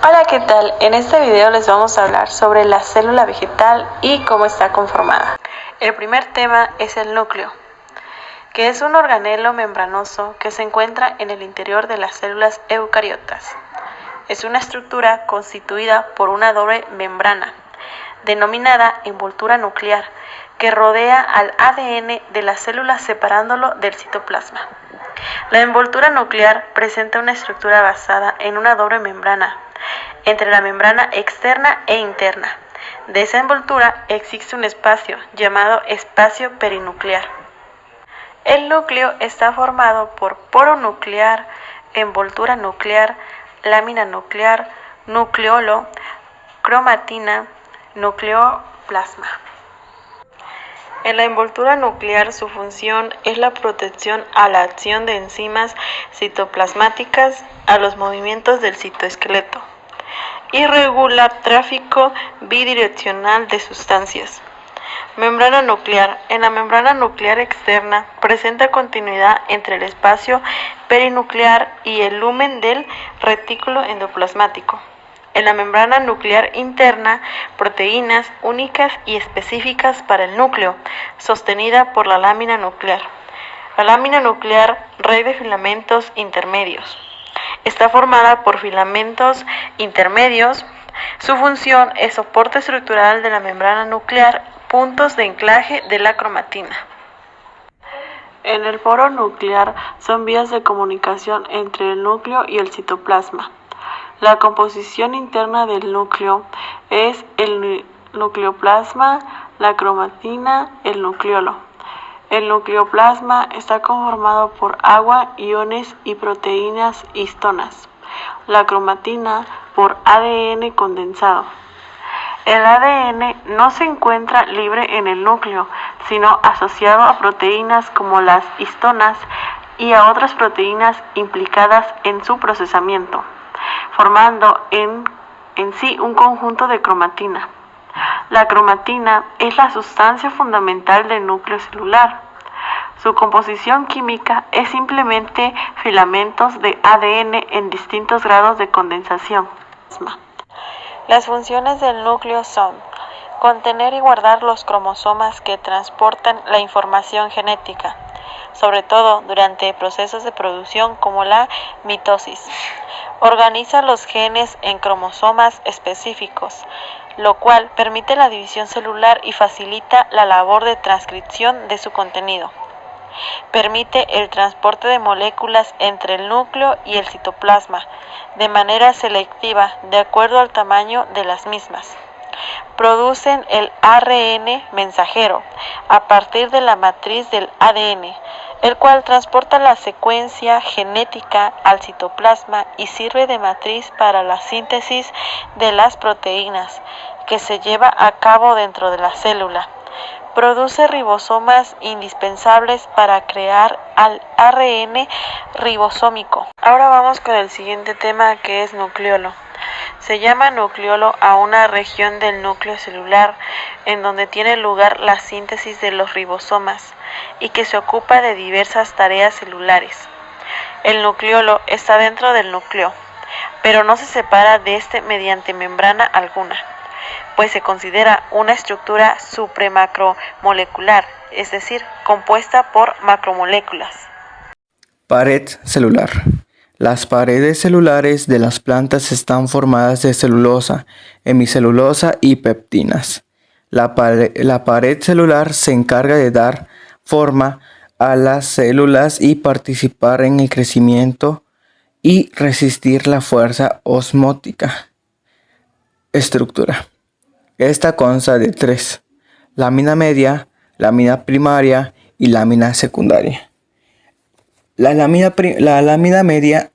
Hola, ¿qué tal? En este video les vamos a hablar sobre la célula vegetal y cómo está conformada. El primer tema es el núcleo, que es un organelo membranoso que se encuentra en el interior de las células eucariotas. Es una estructura constituida por una doble membrana, denominada envoltura nuclear, que rodea al ADN de la célula separándolo del citoplasma. La envoltura nuclear presenta una estructura basada en una doble membrana, entre la membrana externa e interna. De esa envoltura existe un espacio llamado espacio perinuclear. El núcleo está formado por poro nuclear, envoltura nuclear, lámina nuclear, nucleolo, cromatina, nucleoplasma. En la envoltura nuclear, su función es la protección a la acción de enzimas citoplasmáticas a los movimientos del citoesqueleto y regula tráfico bidireccional de sustancias. Membrana nuclear. En la membrana nuclear externa presenta continuidad entre el espacio perinuclear y el lumen del retículo endoplasmático. En la membrana nuclear interna, proteínas únicas y específicas para el núcleo, sostenida por la lámina nuclear. La lámina nuclear, red de filamentos intermedios. Está formada por filamentos intermedios. Su función es soporte estructural de la membrana nuclear, puntos de anclaje de la cromatina. En el poro nuclear son vías de comunicación entre el núcleo y el citoplasma. La composición interna del núcleo es el nucleoplasma, la cromatina, el nucleolo. El nucleoplasma está conformado por agua, iones y proteínas histonas. La cromatina por ADN condensado. El ADN no se encuentra libre en el núcleo, sino asociado a proteínas como las histonas y a otras proteínas implicadas en su procesamiento, formando en sí un conjunto de cromatina. La cromatina es la sustancia fundamental del núcleo celular. Su composición química es simplemente filamentos de ADN en distintos grados de condensación. Las funciones del núcleo son contener y guardar los cromosomas que transportan la información genética, sobre todo durante procesos de producción como la mitosis. Organiza los genes en cromosomas específicos, lo cual permite la división celular y facilita la labor de transcripción de su contenido. Permite el transporte de moléculas entre el núcleo y el citoplasma de manera selectiva de acuerdo al tamaño de las mismas. Producen el ARN mensajero a partir de la matriz del ADN, el cual transporta la secuencia genética al citoplasma y sirve de matriz para la síntesis de las proteínas que se lleva a cabo dentro de la célula. Produce ribosomas indispensables para crear al ARN ribosómico. Ahora vamos con el siguiente tema, que es nucleolo. Se llama nucleolo a una región del núcleo celular en donde tiene lugar la síntesis de los ribosomas y que se ocupa de diversas tareas celulares. El nucleolo está dentro del núcleo, pero no se separa de este mediante membrana alguna, pues se considera una estructura supremacromolecular, es decir, compuesta por macromoléculas. Pared celular. Las paredes celulares de las plantas están formadas de celulosa, hemicelulosa y peptinas. La pared celular se encarga de dar forma a las células y participar en el crecimiento y resistir la fuerza osmótica. Estructura. Esta consta de 3: lámina media, lámina primaria y lámina secundaria. La lámina media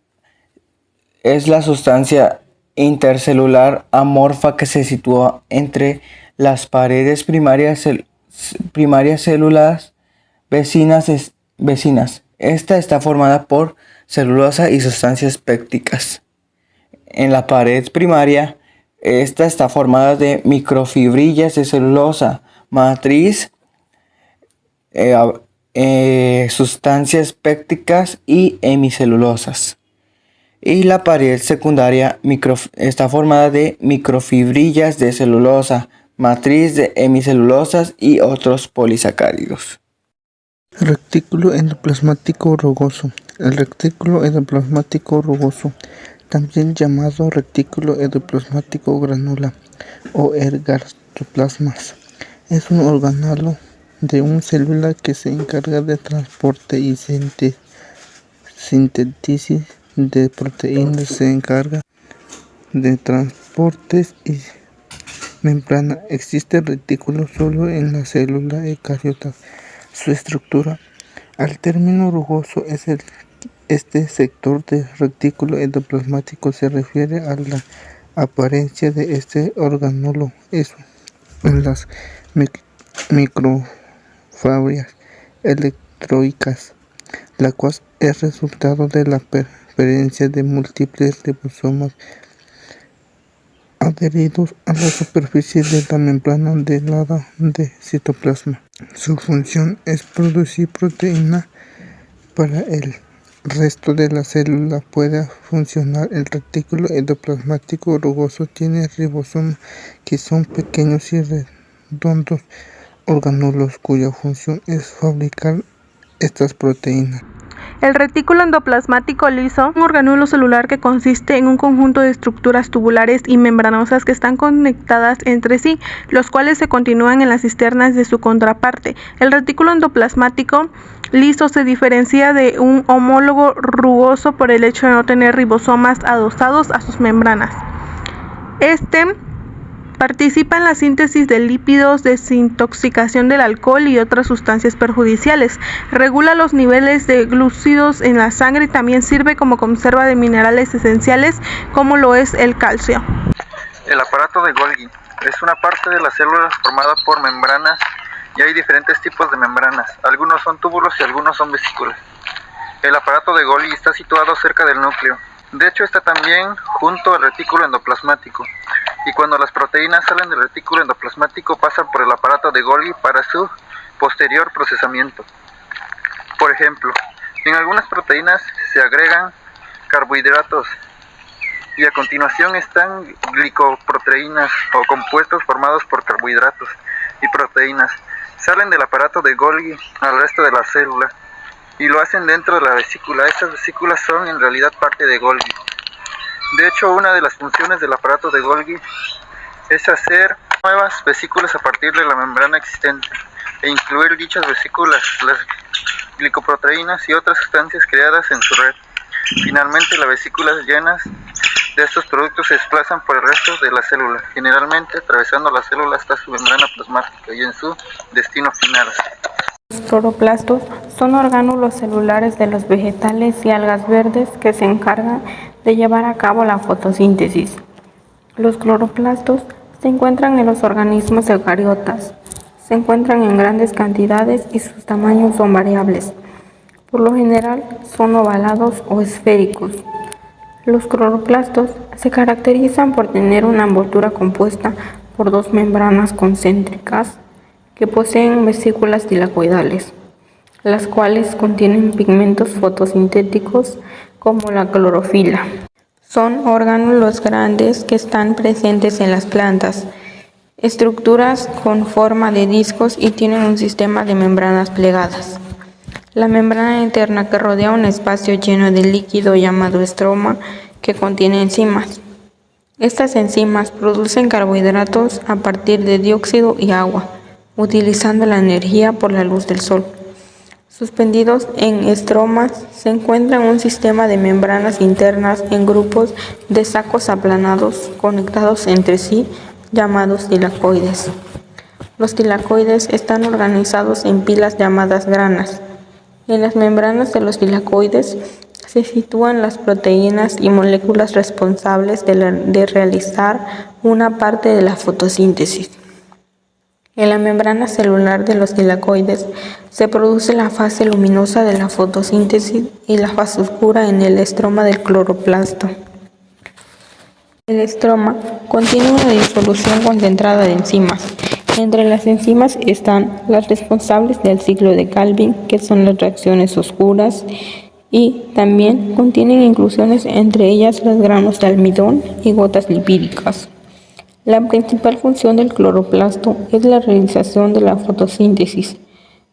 es la sustancia intercelular amorfa que se sitúa entre las paredes primarias células vecinas. Esta está formada por celulosa y sustancias pépticas. En la pared primaria, esta está formada de microfibrillas de celulosa, matriz, sustancias pépticas y hemicelulosas. Y la pared secundaria está formada de microfibrillas de celulosa, matriz de hemicelulosas y otros polisacáridos. Retículo endoplasmático rugoso. El retículo endoplasmático rugoso, también llamado retículo endoplasmático granular o ergastoplasmas, es un organelo de una célula que se encarga de transporte y síntesis de proteínas. Se encarga de transportes y membrana. Existe retículo solo en la célula eucariota. Su estructura. Al término rugoso este sector del retículo endoplasmático se refiere a la apariencia de este organelo en las microfibrillas electrónicas, la cual es resultado de la presencia de múltiples ribosomas adheridos a la superficie de la membrana del lado del citoplasma. Su función es producir proteína para el resto de la célula pueda funcionar. El retículo endoplasmático rugoso tiene ribosomas que son pequeños y redondos organelos cuya función es fabricar estas proteínas. El retículo endoplasmático liso es un organelo celular que consiste en un conjunto de estructuras tubulares y membranosas que están conectadas entre sí, los cuales se continúan en las cisternas de su contraparte. El retículo endoplasmático liso se diferencia de un homólogo rugoso por el hecho de no tener ribosomas adosados a sus membranas. Participa en la síntesis de lípidos, desintoxicación del alcohol y otras sustancias perjudiciales. Regula los niveles de glúcidos en la sangre y también sirve como conserva de minerales esenciales como lo es el calcio. El aparato de Golgi es una parte de la célula formada por membranas y hay diferentes tipos de membranas. Algunos son túbulos y algunos son vesículas. El aparato de Golgi está situado cerca del núcleo. De hecho, está también junto al retículo endoplasmático. Y cuando las proteínas salen del retículo endoplasmático pasan por el aparato de Golgi para su posterior procesamiento. Por ejemplo, en algunas proteínas se agregan carbohidratos y a continuación están glicoproteínas o compuestos formados por carbohidratos y proteínas. Salen del aparato de Golgi al resto de la célula y lo hacen dentro de la vesícula. Estas vesículas son en realidad parte de Golgi. De hecho, una de las funciones del aparato de Golgi es hacer nuevas vesículas a partir de la membrana existente e incluir dichas vesículas, las glicoproteínas y otras sustancias creadas en su red. Finalmente, las vesículas llenas de estos productos se desplazan por el resto de la célula, generalmente atravesando la célula hasta su membrana plasmática y en su destino final. Los cloroplastos son orgánulos celulares de los vegetales y algas verdes que se encargan de llevar a cabo la fotosíntesis. Los cloroplastos se encuentran en los organismos eucariotas. Se encuentran en grandes cantidades y sus tamaños son variables. Por lo general son ovalados o esféricos. Los cloroplastos se caracterizan por tener una envoltura compuesta por dos membranas concéntricas que poseen vesículas tilacoidales, las cuales contienen pigmentos fotosintéticos como la clorofila. Son orgánulos grandes que están presentes en las plantas, estructuras con forma de discos y tienen un sistema de membranas plegadas. La membrana interna que rodea un espacio lleno de líquido llamado estroma que contiene enzimas. Estas enzimas producen carbohidratos a partir de dióxido y agua, utilizando la energía por la luz del sol. Suspendidos en estromas se encuentra un sistema de membranas internas en grupos de sacos aplanados conectados entre sí llamados tilacoides. Los tilacoides están organizados en pilas llamadas granas. En las membranas de los tilacoides se sitúan las proteínas y moléculas responsables de realizar una parte de la fotosíntesis. En la membrana celular de los tilacoides se produce la fase luminosa de la fotosíntesis y la fase oscura en el estroma del cloroplasto. El estroma contiene una disolución concentrada de enzimas. Entre las enzimas están las responsables del ciclo de Calvin, que son las reacciones oscuras, y también contienen inclusiones, entre ellas los granos de almidón y gotas lipídicas. La principal función del cloroplasto es la realización de la fotosíntesis,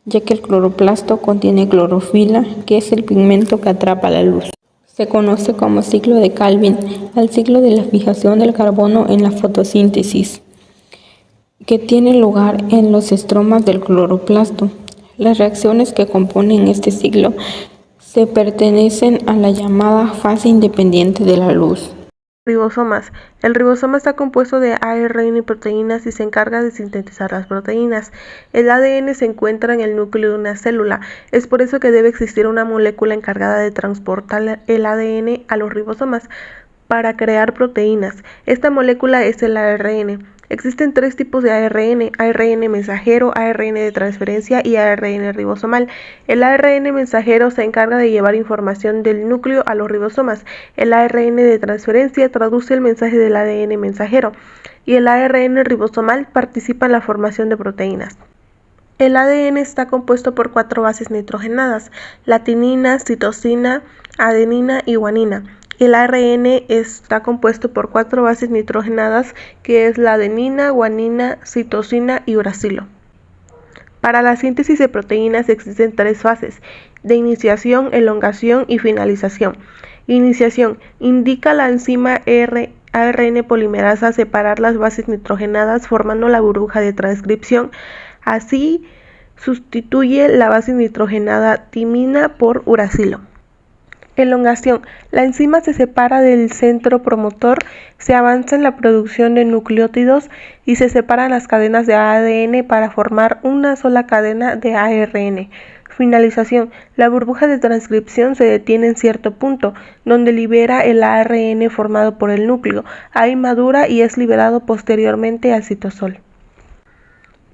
ya que el cloroplasto contiene clorofila, que es el pigmento que atrapa la luz. Se conoce como ciclo de Calvin al ciclo de la fijación del carbono en la fotosíntesis, que tiene lugar en los estromas del cloroplasto. Las reacciones que componen este ciclo se pertenecen a la llamada fase independiente de la luz. Ribosomas. El ribosoma está compuesto de ARN y proteínas y se encarga de sintetizar las proteínas. El ADN se encuentra en el núcleo de una célula. Es por eso que debe existir una molécula encargada de transportar el ADN a los ribosomas para crear proteínas. Esta molécula es el ARN. Existen tres tipos de ARN: ARN mensajero, ARN de transferencia y ARN ribosomal. El ARN mensajero se encarga de llevar información del núcleo a los ribosomas. El ARN de transferencia traduce el mensaje del ADN mensajero y el ARN ribosomal participa en la formación de proteínas. El ADN está compuesto por 4 bases nitrogenadas: la timina, citosina, adenina y guanina. El ARN está compuesto por 4 bases nitrogenadas, que es la adenina, guanina, citosina y uracilo. Para la síntesis de proteínas existen 3 fases: de iniciación, elongación y finalización. Iniciación: indica la enzima ARN polimerasa separar las bases nitrogenadas formando la burbuja de transcripción. Así sustituye la base nitrogenada timina por uracilo. Elongación: la enzima se separa del centro promotor, se avanza en la producción de nucleótidos y se separan las cadenas de ADN para formar una sola cadena de ARN. Finalización: la burbuja de transcripción se detiene en cierto punto, donde libera el ARN formado por el núcleo. Ahí madura y es liberado posteriormente al citosol.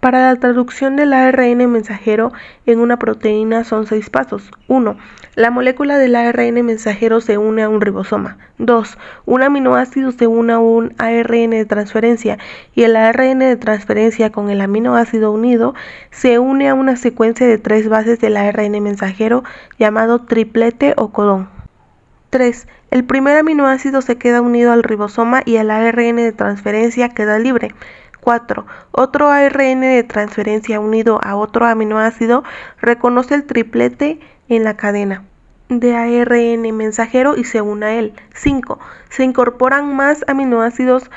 Para la traducción del ARN mensajero en una proteína son 6 pasos. 1. La molécula del ARN mensajero se une a un ribosoma. 2. Un aminoácido se une a un ARN de transferencia y el ARN de transferencia con el aminoácido unido se une a una secuencia de 3 bases del ARN mensajero llamado triplete o codón. 3. El primer aminoácido se queda unido al ribosoma y el ARN de transferencia queda libre. 4. Otro ARN de transferencia unido a otro aminoácido reconoce el triplete en la cadena de ARN mensajero y se une a él. 5. Se incorporan más aminoácidos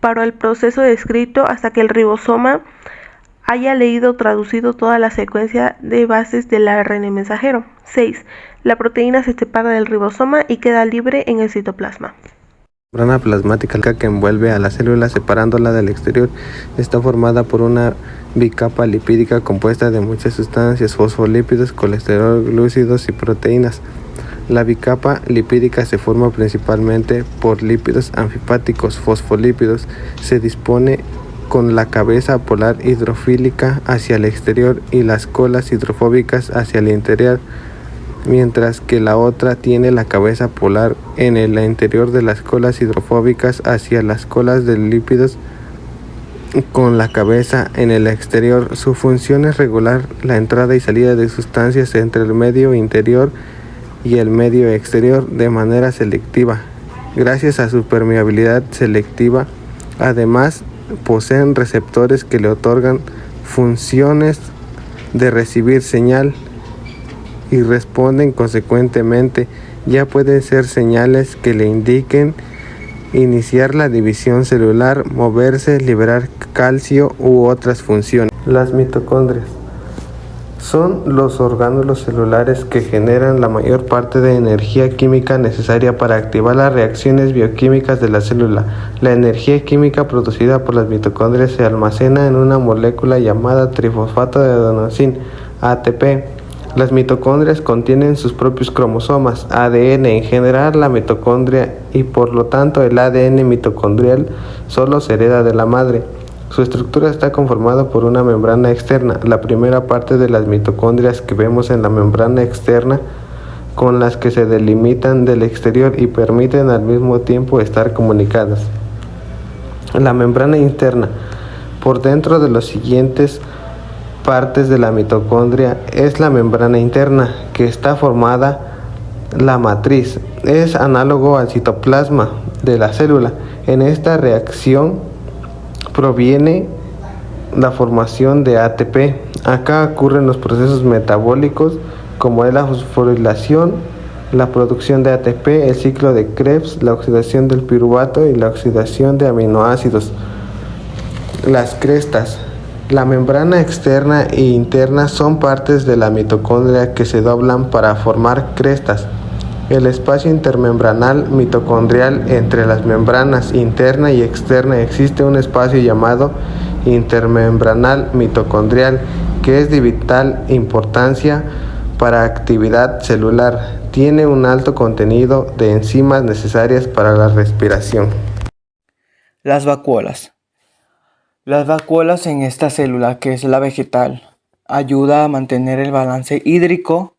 para el proceso descrito hasta que el ribosoma haya leído o traducido toda la secuencia de bases del ARN mensajero. 6. La proteína se separa del ribosoma y queda libre en el citoplasma. La membrana plasmática que envuelve a la célula separándola del exterior está formada por una bicapa lipídica compuesta de muchas sustancias: fosfolípidos, colesterol, glúcidos y proteínas. La bicapa lipídica se forma principalmente por lípidos anfipáticos. Fosfolípidos se dispone con la cabeza polar hidrofílica hacia el exterior y las colas hidrofóbicas hacia el interior, mientras que la otra tiene la cabeza polar en el interior de las colas hidrofóbicas hacia las colas de lípidos con la cabeza en el exterior. Su función es regular la entrada y salida de sustancias entre el medio interior y el medio exterior de manera selectiva. Gracias a su permeabilidad selectiva, además poseen receptores que le otorgan funciones de recibir señal y responden consecuentemente. Ya pueden ser señales que le indiquen iniciar la división celular, moverse, liberar calcio u otras funciones. Las mitocondrias son los orgánulos celulares que generan la mayor parte de energía química necesaria para activar las reacciones bioquímicas de la célula. La energía química producida por las mitocondrias se almacena en una molécula llamada trifosfato de adenosina, ATP. Las mitocondrias contienen sus propios cromosomas, ADN. En general, la mitocondria y por lo tanto el ADN mitocondrial solo se hereda de la madre. Su estructura está conformada por una membrana externa, la primera parte de las mitocondrias que vemos en la membrana externa, con las que se delimitan del exterior y permiten al mismo tiempo estar comunicadas. La membrana interna, por dentro de los siguientes partes de la mitocondria, es la membrana interna, que está formada La matriz es análogo al citoplasma de la célula. En esta reacción proviene la formación de ATP. Acá ocurren los procesos metabólicos como es la fosforilación, la producción de ATP, el ciclo de Krebs, la oxidación del piruvato y la oxidación de aminoácidos. Las crestas. La membrana externa e interna son partes de la mitocondria que se doblan para formar crestas. El espacio intermembranal mitocondrial entre las membranas interna y externa existe un espacio llamado intermembranal mitocondrial que es de vital importancia para actividad celular. Tiene un alto contenido de enzimas necesarias para la respiración. Las vacuolas. Las vacuolas en esta célula, que es la vegetal, ayuda a mantener el balance hídrico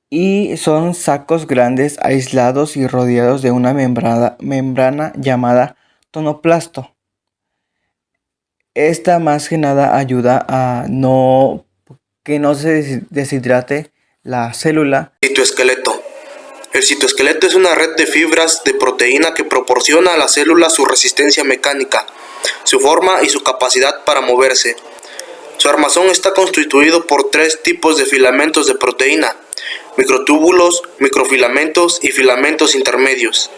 y son sacos grandes aislados y rodeados de una membrana llamada tonoplasto. Esta más que nada ayuda a que no se deshidrate la célula. Citoesqueleto. El citoesqueleto es una red de fibras de proteína que proporciona a la célula su resistencia mecánica, su forma y su capacidad para moverse. Su armazón está constituido por 3 tipos de filamentos de proteína: microtúbulos, microfilamentos y filamentos intermedios.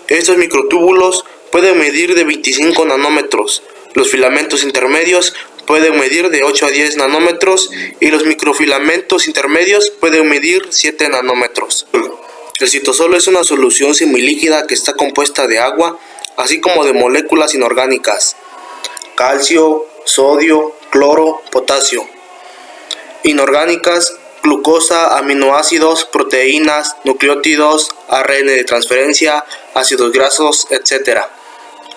Estos microtúbulos pueden medir de 25 nanómetros, los filamentos intermedios pueden medir de 8 a 10 nanómetros y los microfilamentos intermedios pueden medir 7 nanómetros. El citosol es una solución semilíquida que está compuesta de agua, así como de moléculas inorgánicas: calcio, sodio, cloro, potasio. Inorgánicas: glucosa, aminoácidos, proteínas, nucleótidos, ARN de transferencia, ácidos grasos, etc.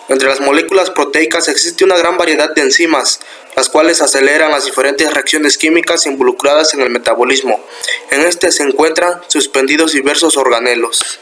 Entre las moléculas proteicas existe una gran variedad de enzimas, las cuales aceleran las diferentes reacciones químicas involucradas en el metabolismo. En este se encuentran suspendidos diversos organelos.